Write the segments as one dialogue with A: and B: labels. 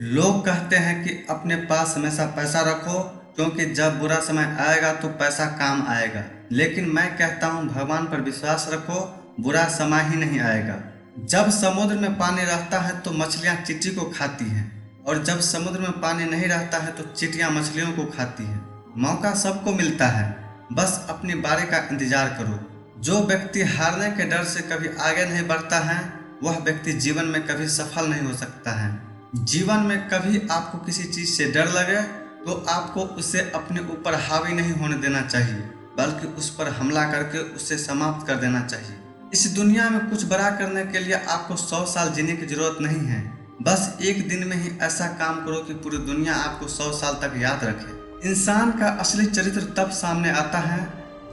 A: लोग कहते हैं कि अपने पास हमेशा पैसा रखो, क्योंकि जब बुरा समय आएगा तो पैसा काम आएगा। लेकिन मैं कहता हूँ भगवान पर विश्वास रखो, बुरा समय ही नहीं आएगा। जब समुद्र में पानी रहता है तो मछलियाँ चींटी को खाती हैं, और जब समुद्र में पानी नहीं रहता है तो चींटियाँ मछलियों को खाती हैं। मौका सबको मिलता है, बस अपनी बारी का इंतजार करो। जो व्यक्ति हारने के डर से कभी आगे नहीं बढ़ता है, वह व्यक्ति जीवन में कभी सफल नहीं हो सकता है। जीवन में कभी आपको किसी चीज से डर लगे तो आपको उसे अपने ऊपर हावी नहीं होने देना चाहिए, बल्कि उस पर हमला करके उसे समाप्त कर देना चाहिए। इस दुनिया में कुछ बड़ा करने के लिए आपको 100 साल जीने की जरूरत नहीं है। बस एक दिन में ही ऐसा काम करो कि पूरी दुनिया आपको 100 साल तक याद रखे। इंसान का असली चरित्र तब सामने आता है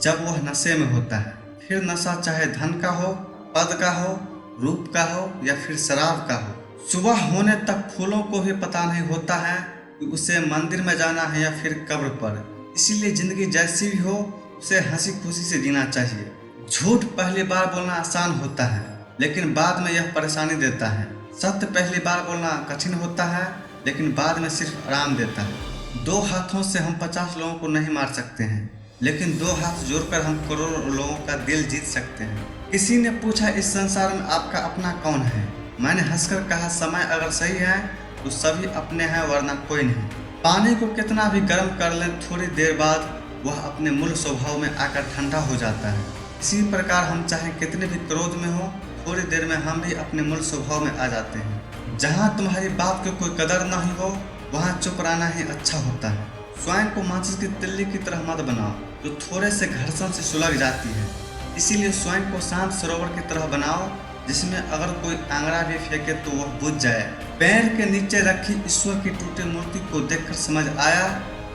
A: जब वह नशे में होता है। फिर नशा चाहे धन का हो, पद का हो, रूप का हो या फिर शराब का हो। सुबह होने तक फूलों को भी पता नहीं होता है कि उसे मंदिर में जाना है या फिर कब्र पर। इसीलिए जिंदगी जैसी भी हो उसे हंसी खुशी से जीना चाहिए। झूठ पहली बार बोलना आसान होता है, लेकिन बाद में यह परेशानी देता है। सत्य पहली बार बोलना कठिन होता है, लेकिन बाद में सिर्फ आराम देता है। 2 हाथों से हम 50 लोगों को नहीं मार सकते हैं, लेकिन 2 हाथ जोड़कर हम करोड़ों लोगों का दिल जीत सकते हैं। किसी ने पूछा, इस संसार में आपका अपना कौन है? मैंने हंसकर कहा, समय अगर सही है तो सभी अपने हैं, वरना कोई नहीं। पानी को कितना भी गर्म कर लें, थोड़ी देर बाद वह अपने मूल स्वभाव में आकर ठंडा हो जाता है। इसी प्रकार हम चाहे कितने भी क्रोध में हो, थोड़ी देर में हम भी अपने मूल स्वभाव में आ जाते हैं। जहाँ तुम्हारी बात की कोई कदर नहीं हो, वहाँ चुप रहना ही अच्छा होता है। स्वयं को माचिस की तिल्ली की तरह मत बनाओ, जो थोड़े से घर्षण से सुलग जाती है। इसीलिए स्वयं को शांत सरोवर की तरह बनाओ, जिसमें अगर कोई आंगड़ा भी फेंके तो वह बुझ जाए। पैर के नीचे रखी ईश्वर की टूटी मूर्ति को देखकर समझ आया,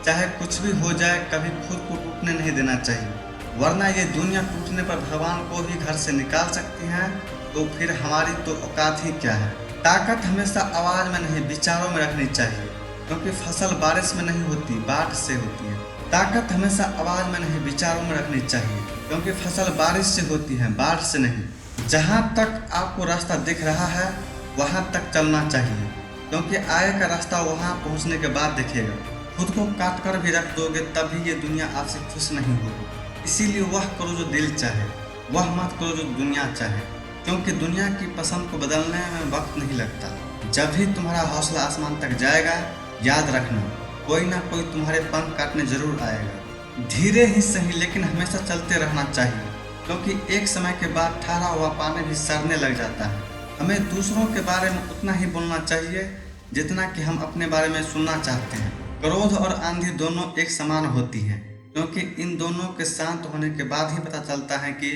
A: चाहे कुछ भी हो जाए, कभी खुद को टूटने नहीं देना चाहिए, वरना ये दुनिया टूटने पर भगवान को भी घर से निकाल सकती है। तो फिर हमारी तो औकात ही क्या है। ताकत हमेशा आवाज में नहीं, विचारों में रखनी चाहिए, क्योंकि फसल बारिश में नहीं होती, बाढ़ से होती है। ताकत हमेशा आवाज में नहीं, विचारों में रखनी चाहिए, क्योंकि फसल बारिश से होती है, बाढ़ से नहीं। जहाँ तक आपको रास्ता दिख रहा है वहाँ तक चलना चाहिए, क्योंकि आगे का रास्ता वहाँ पहुँचने के बाद दिखेगा। खुद को काट कर भी रख दोगे तभी ये दुनिया आपसे खुश नहीं होगी। इसीलिए वह करो जो दिल चाहे, वह मत करो जो दुनिया चाहे, क्योंकि दुनिया की पसंद को बदलने में वक्त नहीं लगता। जब भी तुम्हारा हौसला आसमान तक जाएगा, याद रखना कोई ना कोई तुम्हारे पंख काटने जरूर आएगा। धीरे ही सही, लेकिन हमेशा चलते रहना चाहिए, क्योंकि एक समय के बाद ठहरा हुआ पानी भी सड़ने लग जाता है। हमें दूसरों के बारे में उतना ही बोलना चाहिए जितना कि हम अपने बारे में सुनना चाहते हैं। क्रोध और आंधी दोनों एक समान होती हैं, क्योंकि इन दोनों के शांत होने के बाद ही पता चलता है कि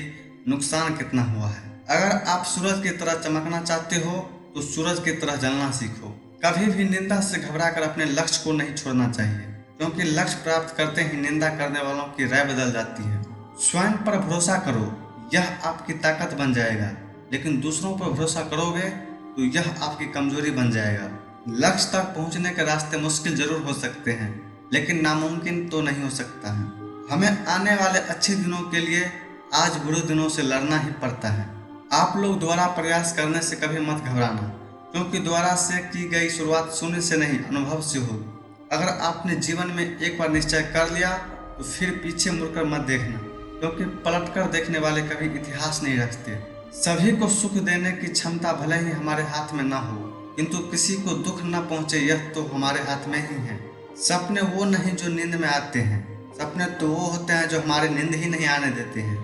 A: नुकसान कितना हुआ है। अगर आप सूरज की तरह चमकना चाहते हो तो सूरज की तरह जलना सीखो। कभी भी निंदा से घबराकर अपने लक्ष्य को नहीं छोड़ना चाहिए, क्योंकि लक्ष्य प्राप्त करते ही निंदा करने वालों की राय बदल जाती है। स्वयं पर भरोसा करो, यह आपकी ताकत बन जाएगा, लेकिन दूसरों पर भरोसा करोगे तो यह आपकी कमजोरी बन जाएगा। लक्ष्य तक पहुंचने के रास्ते मुश्किल जरूर हो सकते हैं, लेकिन नामुमकिन तो नहीं हो सकता है। हमें आने वाले अच्छे दिनों के लिए आज बुरे दिनों से लड़ना ही पड़ता है। आप लोग दोबारा प्रयास करने से कभी मत घबराना, क्योंकि दोबारा से की गई शुरुआत शून्य से नहीं, अनुभव से होगी। अगर आपने जीवन में एक बार निश्चय कर लिया तो फिर पीछे मुड़कर मत देखना, क्योंकि पलटकर देखने वाले कभी इतिहास नहीं रखते। सभी को सुख देने की क्षमता भले ही हमारे हाथ में ना हो, किंतु किसी को दुख न पहुंचे यह तो हमारे हाथ में ही है। सपने वो नहीं जो नींद में आते हैं, सपने तो वो होते हैं जो हमारी नींद ही नहीं आने देते हैं।